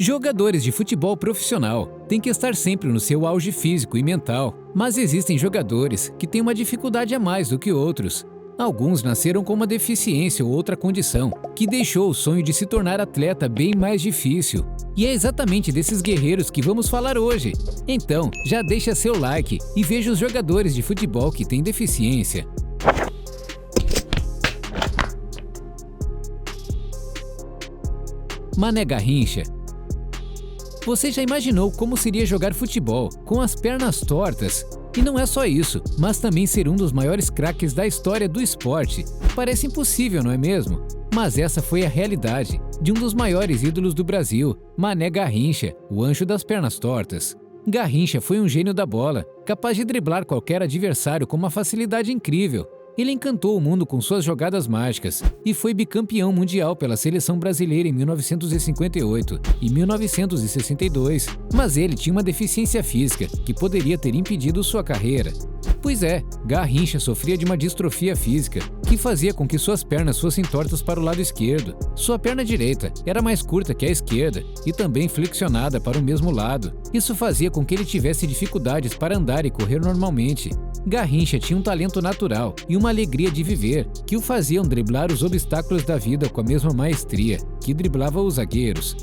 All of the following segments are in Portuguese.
Jogadores de futebol profissional têm que estar sempre no seu auge físico e mental, mas existem jogadores que têm uma dificuldade a mais do que outros. Alguns nasceram com uma deficiência ou outra condição, que deixou o sonho de se tornar atleta bem mais difícil. E é exatamente desses guerreiros que vamos falar hoje. Então, já deixa seu like e veja os jogadores de futebol que têm deficiência. Mané Garrincha. Você já imaginou como seria jogar futebol com as pernas tortas? E não é só isso, mas também ser um dos maiores craques da história do esporte. Parece impossível, não é mesmo? Mas essa foi a realidade de um dos maiores ídolos do Brasil, Mané Garrincha, o anjo das pernas tortas. Garrincha foi um gênio da bola, capaz de driblar qualquer adversário com uma facilidade incrível. Ele encantou o mundo com suas jogadas mágicas e foi bicampeão mundial pela seleção brasileira em 1958 e 1962, mas ele tinha uma deficiência física que poderia ter impedido sua carreira. Pois é, Garrincha sofria de uma distrofia física que fazia com que suas pernas fossem tortas para o lado esquerdo. Sua perna direita era mais curta que a esquerda e também flexionada para o mesmo lado. Isso fazia com que ele tivesse dificuldades para andar e correr normalmente. Garrincha tinha um talento natural e uma alegria de viver que o faziam driblar os obstáculos da vida com a mesma maestria que driblava os zagueiros.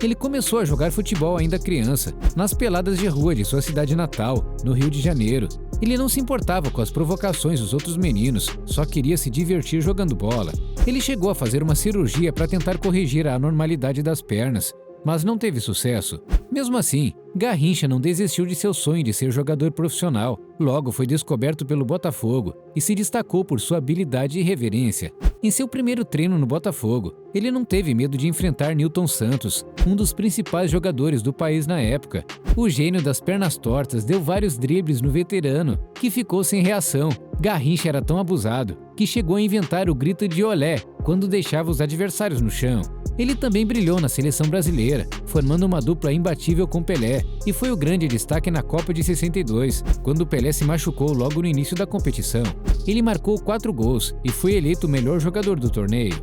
Ele começou a jogar futebol ainda criança, nas peladas de rua de sua cidade natal, no Rio de Janeiro. Ele não se importava com as provocações dos outros meninos, só queria se divertir jogando bola. Ele chegou a fazer uma cirurgia para tentar corrigir a anormalidade das pernas, mas não teve sucesso. Mesmo assim, Garrincha não desistiu de seu sonho de ser jogador profissional. Logo foi descoberto pelo Botafogo e se destacou por sua habilidade e reverência. Em seu primeiro treino no Botafogo, ele não teve medo de enfrentar Nilton Santos, um dos principais jogadores do país na época. O gênio das pernas tortas deu vários dribles no veterano, que ficou sem reação. Garrincha era tão abusado que chegou a inventar o grito de olé quando deixava os adversários no chão. Ele também brilhou na seleção brasileira, formando uma dupla imbatível com Pelé, e foi o grande destaque na Copa de 62, quando Pelé se machucou logo no início da competição. Ele marcou 4 gols e foi eleito o melhor jogador do torneio.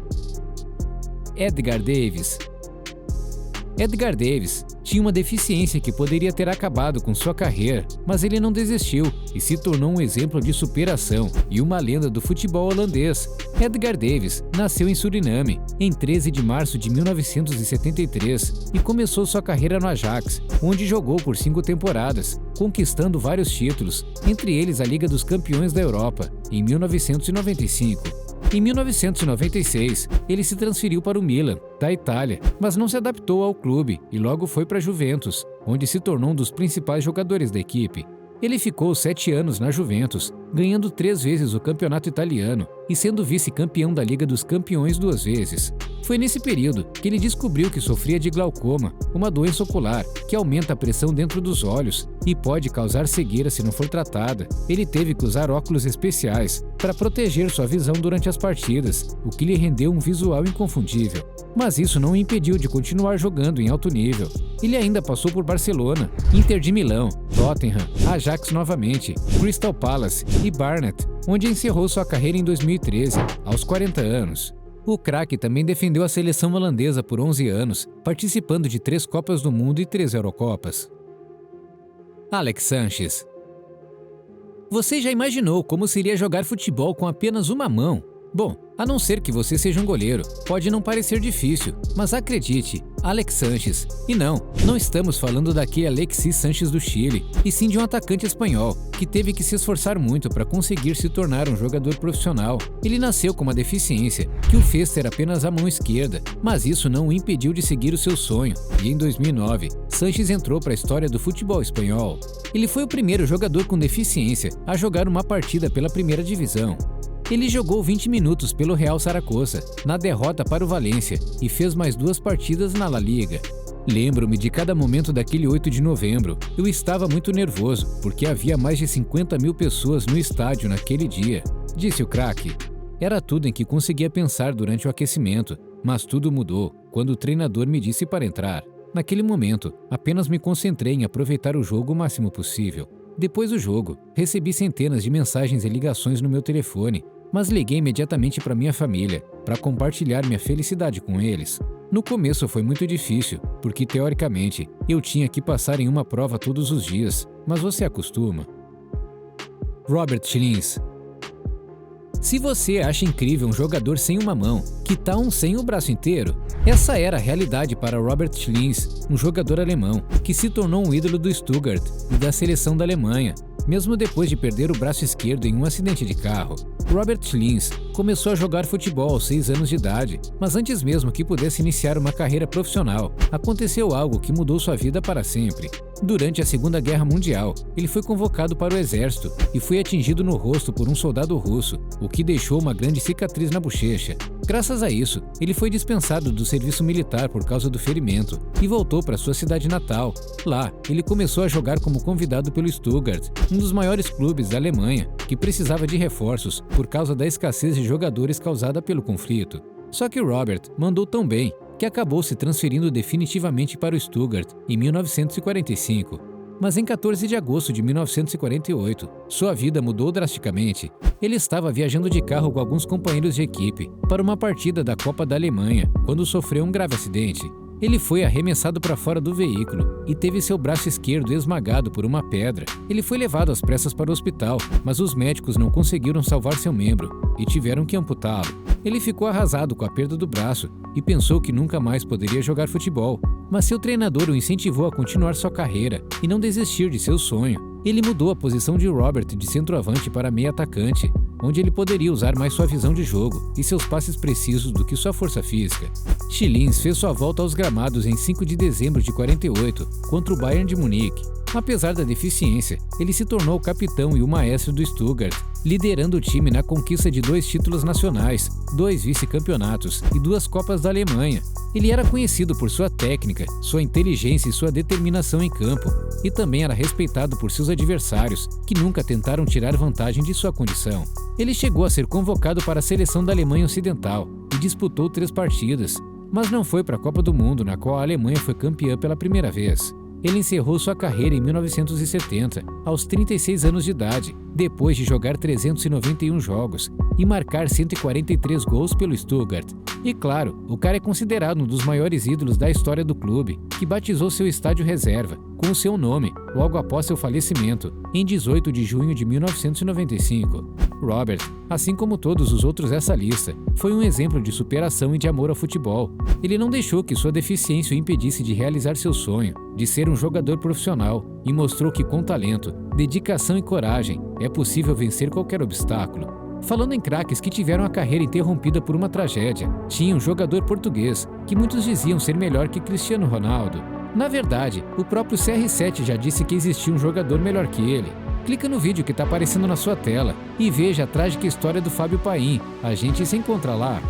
Edgar Davis. Edgar Davis tinha uma deficiência que poderia ter acabado com sua carreira, mas ele não desistiu e se tornou um exemplo de superação e uma lenda do futebol holandês. Edgar Davis nasceu em Suriname em 13 de março de 1973 e começou sua carreira no Ajax, onde jogou por 5 temporadas, conquistando vários títulos, entre eles a Liga dos Campeões da Europa, em 1995. Em 1996, ele se transferiu para o Milan, da Itália, mas não se adaptou ao clube e logo foi para a Juventus, onde se tornou um dos principais jogadores da equipe. Ele ficou 7 anos na Juventus, ganhando 3 vezes o campeonato italiano e sendo vice-campeão da Liga dos Campeões 2 vezes. Foi nesse período que ele descobriu que sofria de glaucoma, uma doença ocular que aumenta a pressão dentro dos olhos e pode causar cegueira se não for tratada. Ele teve que usar óculos especiais para proteger sua visão durante as partidas, o que lhe rendeu um visual inconfundível. Mas isso não o impediu de continuar jogando em alto nível. Ele ainda passou por Barcelona, Inter de Milão, Tottenham, Ajax novamente, Crystal Palace e Barnet, onde encerrou sua carreira em 2013, aos 40 anos. O craque também defendeu a seleção holandesa por 11 anos, participando de 3 Copas do Mundo e 3 Eurocopas. Alex Sanches. Você já imaginou como seria jogar futebol com apenas uma mão? Bom, a não ser que você seja um goleiro, pode não parecer difícil, mas acredite, Alex Sanches. E não estamos falando daquele Alexis Sanches do Chile, e sim de um atacante espanhol, que teve que se esforçar muito para conseguir se tornar um jogador profissional. Ele nasceu com uma deficiência, que o fez ter apenas a mão esquerda, mas isso não o impediu de seguir o seu sonho, e em 2009, Sanches entrou para a história do futebol espanhol. Ele foi o primeiro jogador com deficiência a jogar uma partida pela primeira divisão. Ele jogou 20 minutos pelo Real Zaragoza, na derrota para o Valência, e fez mais 2 partidas na La Liga. Lembro-me de cada momento daquele 8 de novembro. Eu estava muito nervoso, porque havia mais de 50 mil pessoas no estádio naquele dia, disse o craque. Era tudo em que conseguia pensar durante o aquecimento, mas tudo mudou quando o treinador me disse para entrar. Naquele momento, apenas me concentrei em aproveitar o jogo o máximo possível. Depois do jogo, recebi centenas de mensagens e ligações no meu telefone, mas liguei imediatamente para minha família. para compartilhar minha felicidade com eles. No começo foi muito difícil, porque teoricamente eu tinha que passar em uma prova todos os dias, mas você acostuma. Robert Schlins. Se você acha incrível um jogador sem uma mão, que tal um sem o braço inteiro? Essa era a realidade para Robert Schlins, um jogador alemão, que se tornou um ídolo do Stuttgart e da seleção da Alemanha, mesmo depois de perder o braço esquerdo em um acidente de carro. Robert Schlins começou a jogar futebol aos 6 anos de idade, mas antes mesmo que pudesse iniciar uma carreira profissional, aconteceu algo que mudou sua vida para sempre. Durante a Segunda Guerra Mundial, ele foi convocado para o exército e foi atingido no rosto por um soldado russo, o que deixou uma grande cicatriz na bochecha. Graças a isso, ele foi dispensado do serviço militar por causa do ferimento e voltou para sua cidade natal. Lá, ele começou a jogar como convidado pelo Stuttgart, um dos maiores clubes da Alemanha, que precisava de reforços por causa da escassez de jogadores causada pelo conflito. Só que Robert mandou tão bem que acabou se transferindo definitivamente para o Stuttgart em 1945. Mas em 14 de agosto de 1948, sua vida mudou drasticamente. Ele estava viajando de carro com alguns companheiros de equipe para uma partida da Copa da Alemanha, quando sofreu um grave acidente. Ele foi arremessado para fora do veículo e teve seu braço esquerdo esmagado por uma pedra. Ele foi levado às pressas para o hospital, mas os médicos não conseguiram salvar seu membro e tiveram que amputá-lo. Ele ficou arrasado com a perda do braço e pensou que nunca mais poderia jogar futebol, mas seu treinador o incentivou a continuar sua carreira e não desistir de seu sonho. Ele mudou a posição de Robert de centroavante para meio atacante, onde ele poderia usar mais sua visão de jogo e seus passes precisos do que sua força física. Schlins fez sua volta aos gramados em 5 de dezembro de 48, contra o Bayern de Munique. Apesar da deficiência, ele se tornou o capitão e o maestro do Stuttgart, liderando o time na conquista de 2 títulos nacionais, 2 vice-campeonatos e 2 Copas da Alemanha. Ele era conhecido por sua técnica, sua inteligência e sua determinação em campo, e também era respeitado por seus adversários, que nunca tentaram tirar vantagem de sua condição. Ele chegou a ser convocado para a seleção da Alemanha Ocidental e disputou 3 partidas, mas não foi para a Copa do Mundo, na qual a Alemanha foi campeã pela primeira vez. Ele encerrou sua carreira em 1970, aos 36 anos de idade, depois de jogar 391 jogos e marcar 143 gols pelo Stuttgart. E claro, o cara é considerado um dos maiores ídolos da história do clube, que batizou seu estádio reserva com o seu nome logo após seu falecimento, em 18 de junho de 1995. Robert, assim como todos os outros dessa lista, foi um exemplo de superação e de amor ao futebol. Ele não deixou que sua deficiência o impedisse de realizar seu sonho, de ser um jogador profissional, e mostrou que com talento, dedicação e coragem é possível vencer qualquer obstáculo. Falando em craques que tiveram a carreira interrompida por uma tragédia, tinha um jogador português que muitos diziam ser melhor que Cristiano Ronaldo. Na verdade, o próprio CR7 já disse que existia um jogador melhor que ele. Clica no vídeo que está aparecendo na sua tela e veja a trágica história do Fábio Paim. A gente se encontra lá.